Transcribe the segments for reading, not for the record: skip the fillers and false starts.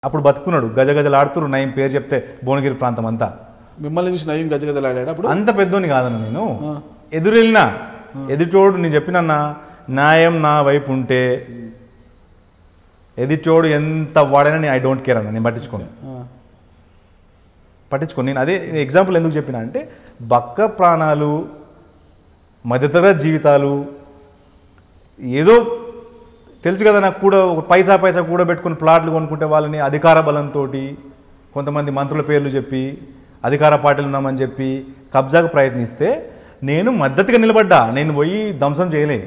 అప్పుడు బతుకున్నాడు, గజగజలాడుతున్నారు నయం పేరు చెప్తే భువనగిరి ప్రాంతం అంతా. మిమ్మల్ని చూసి నయం గజగజలాడాడు అప్పుడు? అంత పెద్దోని కాదన్న నేను, ఎదురెళ్ళినా ఎదుటోడు నేను చెప్పినన్నా న్యాయం నా వైపు ఉంటే ఎదుటోడు ఎంత వాడైనా నేను ఐ డోంట్ కేర్ అన్న, నేను పట్టించుకోను. నేను అదే ఎగ్జాంపుల్ ఎందుకు చెప్పినా అంటే బక్క ప్రాణాలు, మధ్యతరగతి జీవితాలు, ఏదో తెలుసు కదా నాకు కూడా ఒక పైసా కూడా పెట్టుకుని ప్లాట్లు కొనుక్కుంటే వాళ్ళని అధికార బలంతో కొంతమంది మంత్రుల పేర్లు చెప్పి అధికార పార్టీలు ఉన్నామని చెప్పి కబ్జాకు ప్రయత్నిస్తే నేను మద్దతుగా నిలబడ్డా. నేను పోయి ధ్వంసం చేయలే,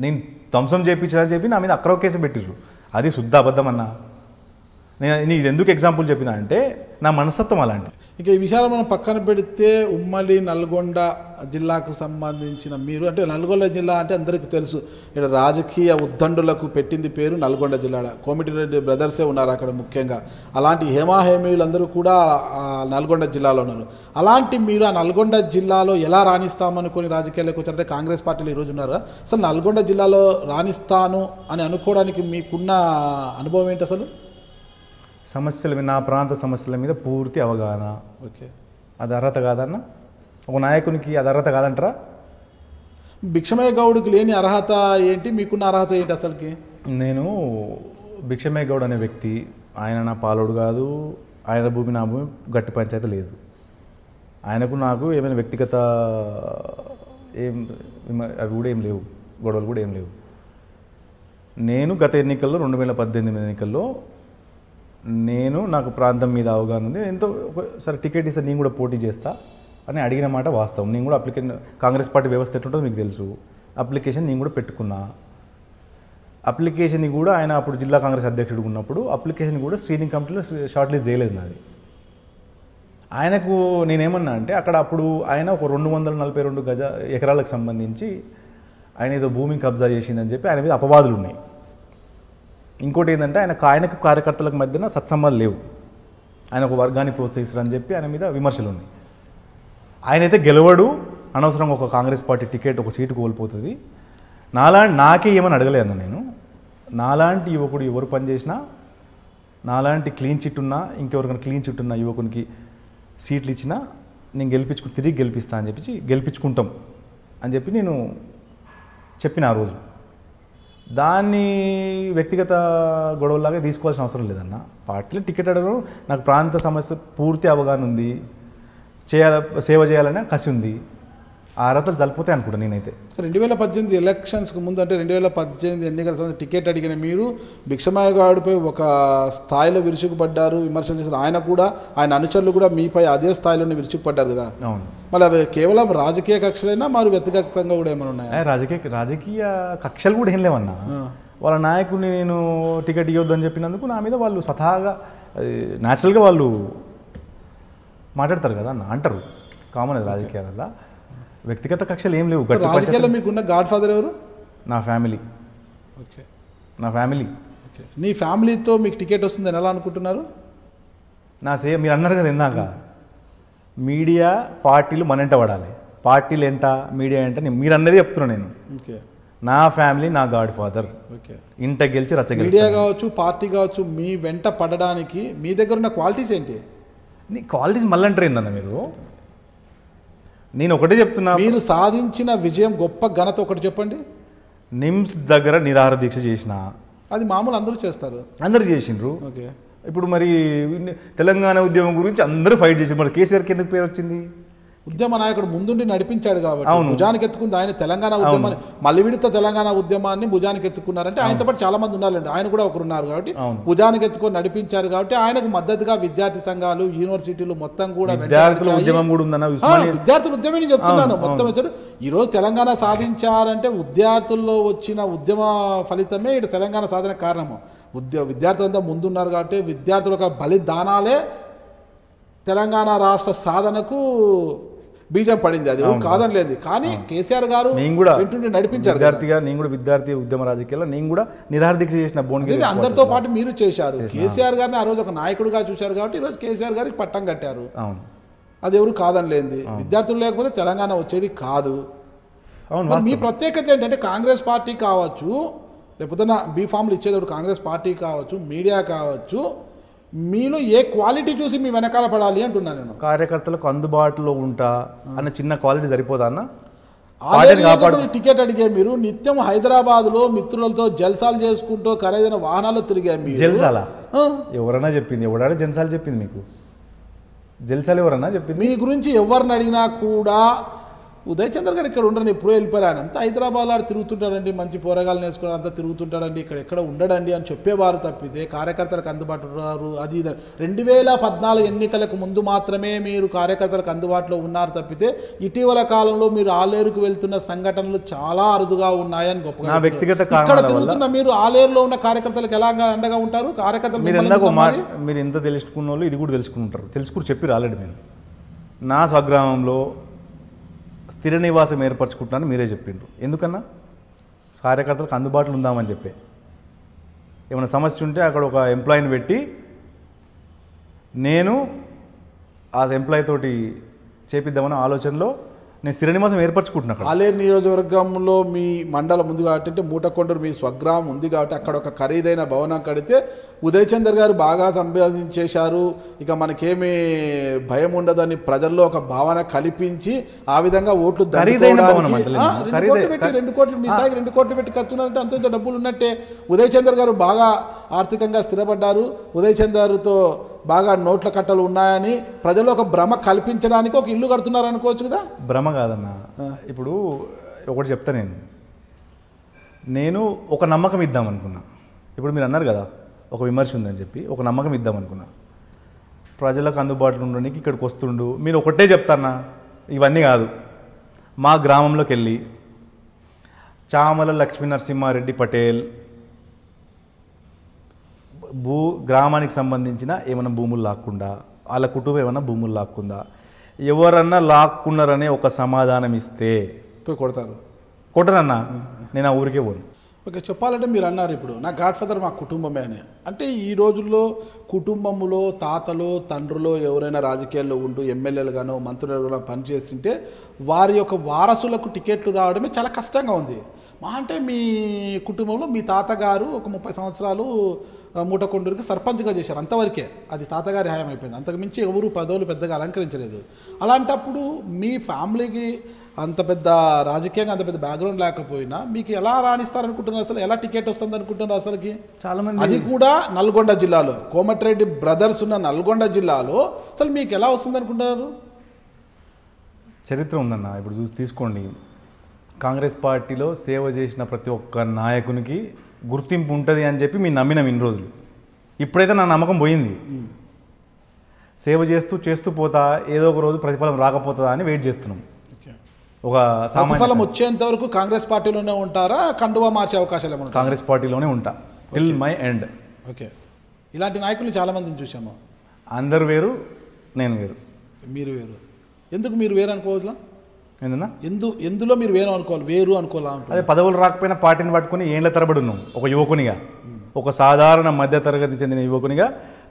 నేను ధ్వంసం చేయించా చెప్పి నా మీద అక్రమ కేసు పెట్టిర్రు. అది శుద్ధ అబద్ధం అన్నా. నేను ఇది ఎందుకు ఎగ్జాంపుల్ చెప్పినా అంటే నా మనస్తత్వం అలాంటి. ఇక ఈ విషయాలు మనం పక్కన పెడితే ఉమ్మడి నల్గొండ జిల్లాకు సంబంధించిన మీరు, అంటే నల్గొండ జిల్లా అంటే అందరికీ తెలుసు, ఇక్కడ రాజకీయ ఉద్దండులకు పెట్టింది పేరు నల్గొండ జిల్లా. కోమటిరెడ్డి బ్రదర్సే ఉన్నారు అక్కడ ముఖ్యంగా. అలాంటి హేమాహేమీయులందరూ కూడా నల్గొండ జిల్లాలో ఉన్నారు. అలాంటి మీరు ఆ నల్గొండ జిల్లాలో ఎలా రాణిస్తామనుకొని రాజకీయాల్లోకి వచ్చారంటే కాంగ్రెస్ పార్టీలు ఈరోజు ఉన్నారు. అసలు నల్గొండ జిల్లాలో రాణిస్తాను అని అనుకోవడానికి మీకున్న అనుభవం ఏంటి అసలు? సమస్యల మీద, నా ప్రాంత సమస్యల మీద పూర్తి అవగాహన. ఓకే, అది అర్హత కాదన్న, ఒక నాయకునికి అది అర్హత కాదంటారా? భిక్షమయ్య గౌడ్కి లేని అర్హత ఏంటి, మీకున్న అర్హత ఏంటి అసలుకి? నేను భిక్షమయ్య గౌడ్ అనే వ్యక్తి, ఆయన నా పాలోడు కాదు, ఆయన భూమి నా భూమి, గట్టి పంచాయతీ లేదు. ఆయనకు నాకు ఏమైనా వ్యక్తిగత అవి కూడా ఏం లేవు, గొడవలు కూడా ఏం లేవు. నేను గత ఎన్నికల్లో 2018 ఎన్నికల్లో నాకు ప్రాంతం మీద అవగాహన ఉంది. ఎంతో ఒకసారి టికెట్ ఇస్తే నేను కూడా పోటీ చేస్తా అని అడిగిన మాట వాస్తవం. నేను కూడా అప్లికేషన్, కాంగ్రెస్ పార్టీ వ్యవస్థ ఎట్లుంటుందో మీకు తెలుసు, అప్లికేషన్ నేను కూడా పెట్టుకున్నా. అప్లికేషన్ కూడా ఆయన అప్పుడు జిల్లా కాంగ్రెస్ అధ్యక్షుడు ఉన్నప్పుడు అప్లికేషన్ కూడా స్క్రీనింగ్ కమిటీలో షార్ట్ లిస్ట్ చేయలేదు నాది. ఆయనకు నేనేమన్నా అంటే అక్కడ అప్పుడు ఆయన ఒక 242 ఎకరాలకు సంబంధించి ఆయన ఏదో భూమిని కబ్జా చేసిందని చెప్పి ఆయన మీద అపవాదులు ఉన్నాయి. ఇంకోటి ఏంటంటే ఆయనకు కార్యకర్తలకు మధ్యన సత్సంబాలు లేవు, ఆయన ఒక వర్గాన్ని ప్రోత్సహిస్తారని చెప్పి ఆయన మీద విమర్శలు ఉన్నాయి. ఆయనైతే గెలవడు, అనవసరంగా ఒక కాంగ్రెస్ పార్టీ టికెట్ ఒక సీటు కోల్పోతుంది. నాకే ఏమని అడగలేదన్న నేను. నాలాంటి యువకుడు ఎవరు పనిచేసినా, నాలాంటి క్లీన్ చిట్ ఉన్నా, ఇంకెవరికైనా క్లీన్ చిట్ ఉన్న యువకునికి సీట్లు ఇచ్చినా నేను తిరిగి గెలిపిస్తా అని చెప్పి గెలిపించుకుంటాం అని చెప్పి నేను చెప్పిన ఆ రోజు. దాన్ని వ్యక్తిగత గొడవలాగా తీసుకోవాల్సిన అవసరం లేదన్న. పార్టీలో టికెట్ అడగడం, నాకు ప్రాంత సమస్య పూర్తి అవగాహన ఉంది, సేవ చేయాలనే కసి ఉంది, ఆ అర్హతలు జలిపోతాయి అనుకుంటా నేనైతే. 2018 ఎలక్షన్స్కి ముందు, అంటే 2018 ఎన్నికల సమయంలో టికెట్ అడిగిన మీరు భిక్షమయ్య గౌడ్పై ఒక స్థాయిలో విరుచుకుపడ్డారు, విమర్శలు చేశారు. ఆయన అనుచరులు కూడా మీపై అదే స్థాయిలోనే విరుచుకుపడ్డారు కదా. అవును. మళ్ళీ అవి కేవలం రాజకీయ కక్షలైనా మరి వ్యక్తిగతంగా కూడా ఏమైనా ఉన్నాయా? రాజకీయ కక్షలు కూడా ఏం లేవన్నా. వాళ్ళ నాయకుడిని నేను టికెట్ ఇవ్వద్దని చెప్పినందుకు నా మీద వాళ్ళు స్వతహాగా న్యాచురల్గా వాళ్ళు మాట్లాడతారు కదా అన్న, అంటారు. కామన్ అది రాజకీయాలలో. వ్యక్తిగత కక్షలు ఏం లేవు. రాజకీయాల్లో మీకున్న గాడ్ ఫాదర్ ఎవరు? నా ఫ్యామిలీ. ఓకే, నా ఫ్యామిలీ. ఓకే, నీ ఫ్యామిలీతో మీకు టికెట్ వస్తుందని ఎలా అనుకుంటున్నారు? మీరు అన్నారు కదా ఇందాక, మీడియా పార్టీలు మనంట పడాలి, పార్టీలు ఏంట మీడియా ఏంట, మీరు అన్నది చెప్తున్నా నేను. ఓకే, నా ఫ్యామిలీ నా గాడ్ ఫాదర్. ఓకే, ఇంట గెలిచి రచ్చగెలిచి. మీడియా కావచ్చు, పార్టీ కావచ్చు, మీ వెంట పడడానికి మీ దగ్గర ఉన్న క్వాలిటీస్ ఏంటి? నీ క్వాలిటీస్ మళ్ళీ అంటారు ఏందన్న మీరు? నేను ఒకటే చెప్తున్నా, మీరు సాధించిన విజయం, గొప్ప ఘనత ఒకటి చెప్పండి. నిమ్స్ దగ్గర నిరాహార దీక్ష చేసిన, అది మామూలు అందరూ చేస్తారు, అందరూ చేసిండ్రు. ఓకే, ఇప్పుడు మరి తెలంగాణ ఉద్యమం గురించి అందరూ ఫైట్ చేసి మరి కేసీఆర్కి ఎందుకు పేరు వచ్చింది? ఉద్యమ నాయకుడు ముందుండి నడిపించాడు కాబట్టి భుజానికి ఎత్తుకుంది ఆయన. తెలంగాణ ఉద్యమాన్ని, మళ్ళీ విడత తెలంగాణ ఉద్యమాన్ని భుజానికి ఎత్తుకున్నారంటే ఆయనతో పాటు చాలా మంది ఉండాలండి, ఆయన కూడా ఒకరున్నారు కాబట్టి భుజానికి ఎత్తుకొని నడిపించారు కాబట్టి ఆయనకు మద్దతుగా విద్యార్థి సంఘాలు, యూనివర్సిటీలు మొత్తం కూడా విద్యార్థుల ఉద్యమం నేను చెప్తున్నాను మొత్తం వచ్చారు. ఈరోజు తెలంగాణ సాధించారంటే విద్యార్థుల్లో వచ్చిన ఉద్యమ ఫలితమే ఇక్కడ తెలంగాణ సాధన కారణము. విద్యార్థులంతా ముందున్నారు కాబట్టి విద్యార్థుల యొక్క బలిదానాలే తెలంగాణ రాష్ట్ర సాధనకు బీజం పడింది. అది కాదని లేదు, కానీ కేసీఆర్ గారు నడిపించారు. నేను కూడా విద్యార్థి ఉద్యమ రాజకీయాల్లో నేను కూడా నిరాహార దీక్ష చేసిన భువనగిరి, అందరితో పాటు మీరు చేశారు. కేసీఆర్ గారిని ఆ రోజు ఒక నాయకుడిగా చూశారు కాబట్టి ఈరోజు కేసీఆర్ గారికి పట్టం కట్టారు. అది ఎవరు కాదని లేనిది. విద్యార్థులు లేకపోతే తెలంగాణ వచ్చేది కాదు. మీ ప్రత్యేకత ఏంటంటే కాంగ్రెస్ పార్టీ కావచ్చు, లేకపోతే బీఫామ్లు ఇచ్చేటప్పుడు కాంగ్రెస్ పార్టీ కావచ్చు, మీడియా కావచ్చు, మీలో ఏ క్వాలిటీ చూసి మీ వెనకాల పడాలి అంటున్నాను నేను. కార్యకర్తలకు అందుబాటులో ఉంటా అన్న చిన్న క్వాలిటీ సరిపోదా అన్న? టికెట్ అడిగే మీరు నిత్యం హైదరాబాద్లో మిత్రులతో జల్సాలు చేసుకుంటూ ఖరీదైన వాహనాలు తిరిగా మీరు. జల్సాలా ఎవరన్నా చెప్పింది? ఎవడాడే జల్సాలు చెప్పింది మీకు? జల్సాలు ఎవరన్నా చెప్పింది? మీ గురించి ఎవరిని అడిగినా కూడా ఉదయ్ చంద్ర గారు ఇక్కడ ఉండరని ఎప్పుడూ వెళ్ళిపోయారు, ఆయన అంతా హైదరాబాద్లో తిరుగుతుంటాడండి, మంచి పోరగాలు నేర్చుకుని అంతా తిరుగుతుంటాడండి, ఇక్కడ ఎక్కడ ఉండడండి అని చెప్పేవారు తప్పితే కార్యకర్తలకు అందుబాటులో రారు. అది 2014 ఎన్నికలకు ముందు మాత్రమే మీరు కార్యకర్తలకు అందుబాటులో ఉన్నారు తప్పితే ఇటీవల కాలంలో మీరు ఆలేరుకు వెళ్తున్న సంఘటనలు చాలా అరుదుగా ఉన్నాయని గొప్పగా. ఇక్కడ తిరుగుతున్న మీరు ఆలేరులో ఉన్న కార్యకర్తలకు ఎలా అండగా ఉంటారు? కార్యకర్తలు మీరు ఎంత తెలుసుకున్న వాళ్ళు ఇది కూడా తెలుసుకుంటారు, తెలుసుకుని చెప్పి ఆల్రెడీ మీరు నా స్వగ్రామంలో స్థిర నివాసం ఏర్పరచుకుంటున్నాను మీరే చెప్పిండ్రు. ఎందుకన్నా? కార్యకర్తలకు అందుబాటులో ఉందామని చెప్పి. ఏమైనా సమస్య ఉంటే అక్కడ ఒక ఎంప్లాయీని పెట్టి నేను ఆ ఎంప్లాయీ తోటి చేపిద్దామన్న ఆలోచనలో నేను స్థిర నివాసం ఏర్పరచుకుంటున్నాను. ఆలేరు నియోజకవర్గంలో మీ మండలం ఉంది కాబట్టి, అంటే మూటకొండూరు మీ స్వగ్రామం ఉంది కాబట్టి అక్కడ ఒక ఖరీదైన భవనం కడితే ఉదయ్ చందర్ గారు బాగా సంపాదించేశారు, ఇక మనకేమీ భయం ఉండదని ప్రజల్లో ఒక భావన కల్పించి ఆ విధంగా ఓట్లు 2 కోట్లు మీ స్థాయికి 2 కోట్లు పెట్టి కడుతున్నారంటే అంత డబ్బులు ఉన్నట్టే. ఉదయ్ చందర్ గారు బాగా ఆర్థికంగా స్థిరపడ్డారు, ఉదయ్ చందర్తో బాగా నోట్ల కట్టలు ఉన్నాయని ప్రజల్లో ఒక భ్రమ కల్పించడానికి ఒక ఇల్లు కడుతున్నారు అనుకోవచ్చు కదా. భ్రమ కాదన్న, ఇప్పుడు ఒకటి చెప్తా, నేను ఒక నమ్మకం ఇద్దాం అనుకున్నా. ఇప్పుడు మీరు అన్నారు కదా ఒక విమర్శ ఉందని చెప్పి, ఒక నమ్మకం ఇద్దాం అనుకున్నా. ప్రజలకు అందుబాటులో ఉండడానికి ఇక్కడికి వస్తుండు. మీరు ఒకటే చెప్తానా, ఇవన్నీ కాదు. మా గ్రామంలోకి వెళ్ళి చామల లక్ష్మీ నరసింహారెడ్డి పటేల్ గ్రామానికి సంబంధించిన ఏమైనా భూములు లాక్కుండా, వాళ్ళ కుటుంబం ఏమైనా భూములు లాక్కుందా, ఎవరన్నా లాక్కున్నారనే ఒక సమాధానం ఇస్తే కొట్టనన్నా నేను ఆ ఊరికే పోను. ఓకే, చెప్పాలంటే మీరు అన్నారు ఇప్పుడు నా గాడ్ ఫాదర్ మా కుటుంబమే అని. అంటే ఈ రోజుల్లో కుటుంబంలో తాతలు తండ్రులు ఎవరైనా రాజకీయాల్లో ఉంటూ ఎమ్మెల్యేలుగానో మంత్రులుగానో పనిచేస్తుంటే వారి యొక్క వారసులకు టికెట్లు రావడమే చాలా కష్టంగా ఉంది. మా అంటే మీ కుటుంబంలో మీ తాతగారు ఒక 30 సంవత్సరాలు మూటకొండూరుకి సర్పంచ్గా చేశారు, అంతవరకే. అది తాతగారి హాయం అయిపోయింది, అంతకుమించి ఎవరు పదవులు పెద్దగా అలంకరించలేదు. అలాంటప్పుడు మీ ఫ్యామిలీకి అంత పెద్ద రాజకీయంగా అంత పెద్ద బ్యాక్గ్రౌండ్ లేకపోయినా మీకు ఎలా రాణిస్తారనుకుంటున్నారు? అసలు ఎలా టికెట్ వస్తుంది అనుకుంటున్నారు అసలుకి? చాలామంది, అది కూడా నల్గొండ జిల్లాలో, కోమటిరెడ్డి బ్రదర్స్ ఉన్న నల్గొండ జిల్లాలో అసలు మీకు ఎలా వస్తుంది అనుకుంటున్నారు? చరిత్ర ఉందన్న. ఇప్పుడు తీసుకోండి, కాంగ్రెస్ పార్టీలో సేవ చేసిన ప్రతి ఒక్క నాయకునికి గుర్తింపు ఉంటుంది అని చెప్పి మేము నమ్మినాం ఇన్ని రోజులు. ఇప్పుడైతే నా నమ్మకం పోయింది. సేవ చేస్తూ పోతా ఏదో ఒక రోజు ప్రతిఫలం రాకపోతుందా అని వెయిట్ చేస్తున్నాం. ఒక ప్రతిఫలం వచ్చేంత వరకు కాంగ్రెస్ పార్టీలోనే ఉంటారా? కండువా మార్చే అవకాశాలు ఏమన్నా? కాంగ్రెస్ పార్టీలోనే ఉంటా టిల్ మై ఎండ్. ఓకే, ఇలాంటి నాయకులు చాలామందిని చూసాము. అందరు వేరు, నేను వేరు. మీరు వేరు. ఎందుకు మీరు వేరు అనుకోవద్దా? ఏందన్నా ఎందులో మీరు వేరు అనుకోవాలి, వేరు అనుకోవాలా? అదే పదవులు రాకపోయినా పార్టీని పట్టుకుని ఏళ్ళ తరబడి ఉన్నాం. ఒక యువకునిగా, ఒక సాధారణ మధ్యతరగతి చెందిన యువకునిగా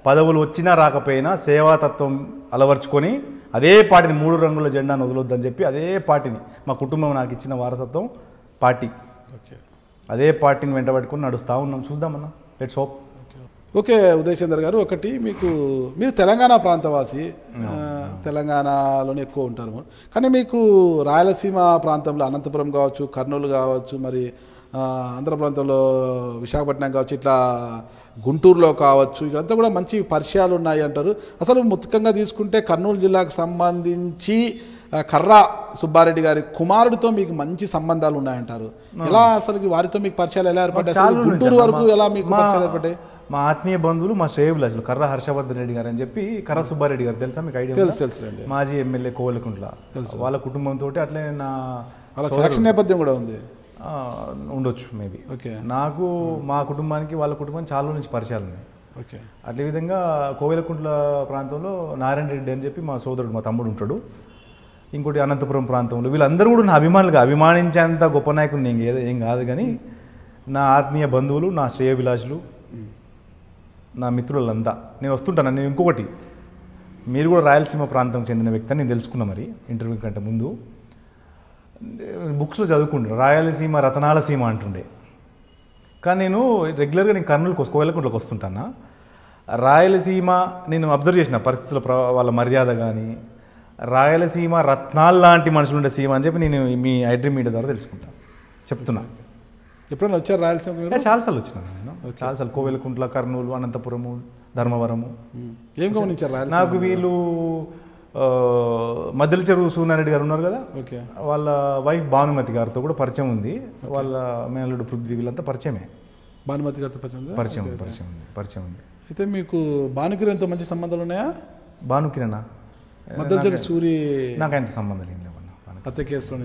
పదవులు వచ్చినా రాకపోయినా సేవాతత్వం అలవర్చుకొని అదే పార్టీని 3 రంగుల జెండాను వదలొద్దని చెప్పి అదే పార్టీని, మా కుటుంబం నాకు ఇచ్చిన వారసత్వం పార్టీ, ఓకే, అదే పార్టీని వెంటబట్టుకుని నడుస్తూ ఉన్నాం. చూద్దామన్నా, లెట్స్ హోప్. ఓకే ఉదయ్ చంద్ర గారు, ఒకటి మీరు తెలంగాణ ప్రాంతవాసి, తెలంగాణలోనే ఎక్కువ ఉంటారు, కానీ మీకు రాయలసీమ ప్రాంతంలో అనంతపురం కావచ్చు, కర్నూలు కావచ్చు, మరి ఆంధ్ర ప్రాంతంలో విశాఖపట్నం కావచ్చు, ఇట్లా గుంటూరులో కావచ్చు, ఇదంతా కూడా మంచి పరిచయాలు ఉన్నాయి అంటారు. అసలు ముఖ్యంగా తీసుకుంటే కర్నూలు జిల్లాకు సంబంధించి కర్రా సుబ్బారెడ్డి గారి కుమారుడితో మీకు మంచి సంబంధాలు ఉన్నాయంటారు. ఎలా అసలు వారితో మీకు పరిచయాలు ఎలా ఏర్పడ్డాయి? గుంటూరు వరకు ఎలా మీకు పరిచయాలు ఏర్పడ్డాయి? మా ఆత్మీయ బంధువులు, మా శ్రేయభిలాషులు కర్రా హర్షవర్ధన్ రెడ్డి గారు అని చెప్పి, కర్రా సుబ్బారెడ్డి గారు తెలుసా మీకు? ఐడియా? తెలుసు. మాజీ ఎమ్మెల్యే కోవలకుంట్ల, వాళ్ళ కుటుంబంతో అట్లే నా ఫ్యాక్షన్ నేపథ్యం కూడా ఉంది, ఉండొచ్చు మేబీ. ఓకే, నాకు మా కుటుంబానికి వాళ్ళ కుటుంబానికి చాలా నుంచి పరిచయాలు ఉన్నాయి. ఓకే, అట్లే విధంగా కోవెలకుంట్ల ప్రాంతంలో నారాయణ రెడ్డి అని చెప్పి మా సోదరుడు, మా తమ్ముడు ఉంటాడు. ఇంకోటి అనంతపురం ప్రాంతంలో, వీళ్ళందరూ కూడా నా అభిమానులుగా, అభిమానించేంత గొప్ప నాయకుడు నేను ఏం కాదు, కానీ నా ఆత్మీయ బంధువులు, నా శ్రేయభిలాషులు, నా మిత్రులంతా. నేను వస్తుంటాను. నేను ఇంకొకటి, మీరు కూడా రాయలసీమ ప్రాంతం చెందిన వ్యక్తి అని నేను తెలుసుకున్నా మరి ఇంటర్వ్యూ కంటే ముందు. బుక్స్లో చదువుకుంటాను రాయలసీమ రతనాల సీమ అంటుండే, కానీ నేను రెగ్యులర్గా నేను కర్నూలుకి కోవెలకుంట్లోకి వస్తుంటాను. రాయలసీమ నేను అబ్జర్వ్ చేసిన పరిస్థితుల వాళ్ళ మర్యాద కానీ రాయలసీమ రత్నాలు లాంటి మనుషులు ఉండే సీమ అని చెప్పి నేను మీ ఐడ్రీమ్ మీడియా ద్వారా తెలుసుకుంటాను చెప్తున్నా. ఎప్పుడైనా వచ్చారు రాయలసీమ మీరు? చాలాసార్లు వచ్చినాను నేను, చాలాసార్లు కోవెలకుంట్ల, కర్నూలు, అనంతపురము, ధర్మవరము. ఏం గమనించారు రాయలసీమ? నాకు వీళ్ళు మద్దెల చెరువు సూర్యారెడ్డి గారు ఉన్నారు కదా, ఓకే, వాళ్ళ వైఫ్ భానుమతి గారితో కూడా పరిచయం ఉంది. వాళ్ళ మేనల్లుడు పృథ్వీ వీళ్ళంతా పరిచయమే. భానుమతి గారితో పరిచయం ఉంది. అయితే మీకు భానుకిరణ్తో మంచి సంబంధాలు ఉన్నాయా? భానుకిరణ్ మద్దెల చెరువు సూరి నాకు ఆయన సంబంధాలు ఏం లేవన్నా. హత్య కేసులో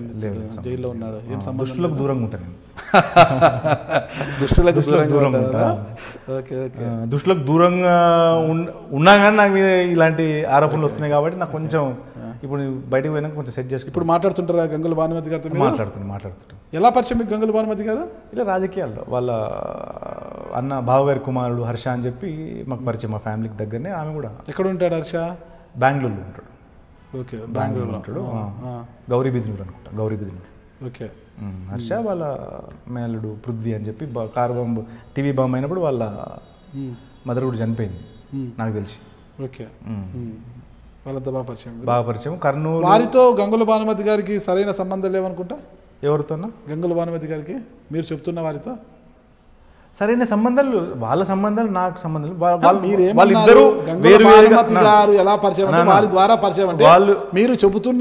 జైల్లో ఉన్నాడు. ఏం సంబంధం? దుష్టులకు దూరంగా ఉంటాను నేను. దుష్టులకు దూరంగా ఓకే ఓకే. దుష్టులకు దూరంగా ఉన్నా కానీ నాకు మీద ఇలాంటి ఆరోపణలు వస్తున్నాయి కాబట్టి నాకు కొంచెం ఇప్పుడు బయటకు పోయినా కొంచెం సెట్ చేసుకుని. ఇప్పుడు మాట్లాడుతుంటారా గంగుల భానుమతి గారితో? మాట్లాడుతుంటాం. ఎలా పరిచయం మీకు గంగుల భానుమతి గారు? ఇలా రాజకీయాల్లో వాళ్ళ అన్న బావగారి కుమారుడు హర్ష అని చెప్పి మాకు పరిచయం, మా ఫ్యామిలీకి దగ్గరనే. ఆమె కూడా. ఎక్కడ ఉంటాడు హర్ష? బెంగళూరులో ఉంటాడు. ఓకే, బెంగళూరులో ఉంటాడు. గౌరీ బిదినూరు అనుకుంటా, గౌరీ బిదినూరు. ఓకే. హర్ష వాళ్ళ మేలుడు పృథ్వీ అని చెప్పి కారు బాంబు, టీవీ బాంబు అయినప్పుడు వాళ్ళ మదర్ కూడా చనిపోయింది నాకు తెలిసి. ఓకే, వాళ్ళంతా బాగా పరిచయం. కర్నూలు. వారితో గంగుల భానుమతి గారికి సరైన సంబంధం లేవనుకుంటా. ఎవరితోనా? గంగుల భానుమతి గారికి మీరు చెప్తున్న వారితో సరైన సంబంధాలు, వాళ్ళ సంబంధాలు నాకు సంబంధాలు. వాళ్ళిద్దరూ గారు ఎలా పరిచయం అంటే వారి ద్వారా పరిచయం అంటే మీరు చెబుతున్న